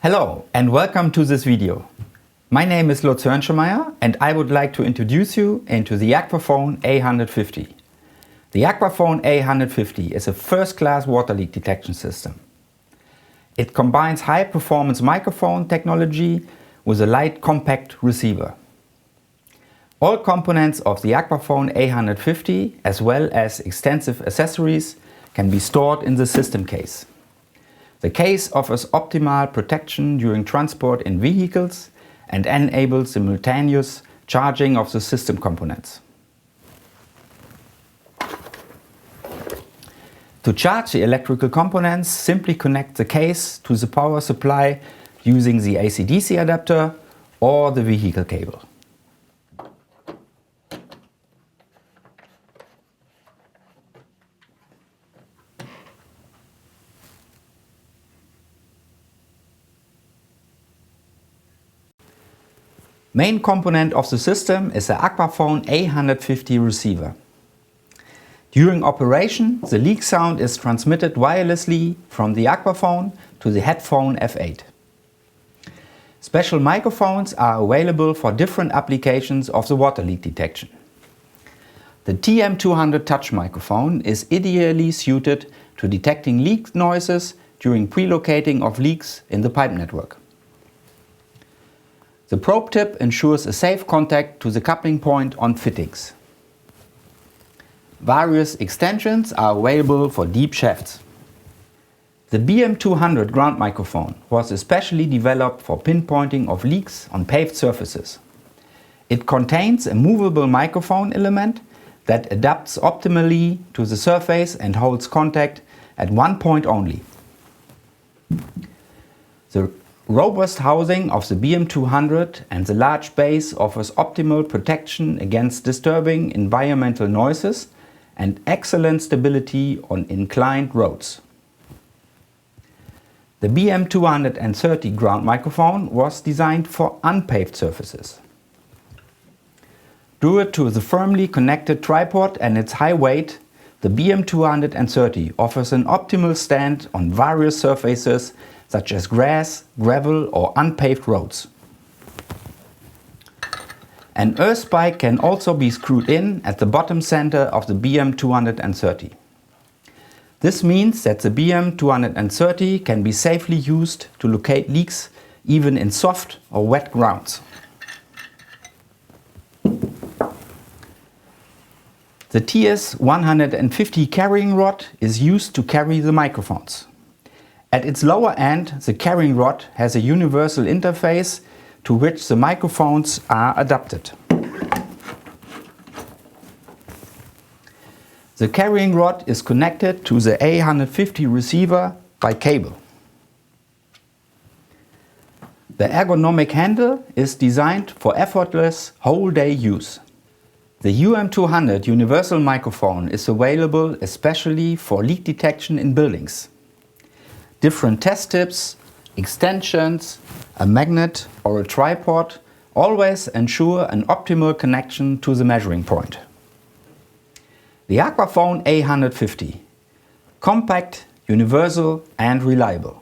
Hello and welcome to this video. My name is Lutz Hörnschemeyer and I would like to introduce you into the Aquaphon A150. The Aquaphon A150 is a first-class water leak detection system. It combines high-performance microphone technology with a light compact receiver. All components of the Aquaphon A150 as well as extensive accessories can be stored in the system case. The case offers optimal protection during transport in vehicles and enables simultaneous charging of the system components. To charge the electrical components, simply connect the case to the power supply using the AC/DC adapter or the vehicle cable. Main component of the system is the Aquaphon A150 receiver. During operation, the leak sound is transmitted wirelessly from the Aquaphon to the headphone F8. Special microphones are available for different applications of the water leak detection. The TM200 touch microphone is ideally suited to detecting leak noises during pre-locating of leaks in the pipe network. The probe tip ensures a safe contact to the coupling point on fittings. Various extensions are available for deep shafts. The BM200 ground microphone was especially developed for pinpointing of leaks on paved surfaces. It contains a movable microphone element that adapts optimally to the surface and holds contact at one point only. The robust housing of the BM200 and the large base offers optimal protection against disturbing environmental noises and excellent stability on inclined roads. The BM230 ground microphone was designed for unpaved surfaces. Due to the firmly connected tripod and its high weight, the BM230 offers an optimal stand on various surfaces such as grass, gravel or unpaved roads. An earth spike can also be screwed in at the bottom center of the BM230. This means that the BM230 can be safely used to locate leaks even in soft or wet grounds. The TS150 carrying rod is used to carry the microphones. At its lower end, the carrying rod has a universal interface to which the microphones are adapted. The carrying rod is connected to the A150 receiver by cable. The ergonomic handle is designed for effortless whole-day use. The UM200 universal microphone is available especially for leak detection in buildings. Different test tips, extensions, a magnet or a tripod always ensure an optimal connection to the measuring point. The Aquaphon A150. Compact, universal and reliable.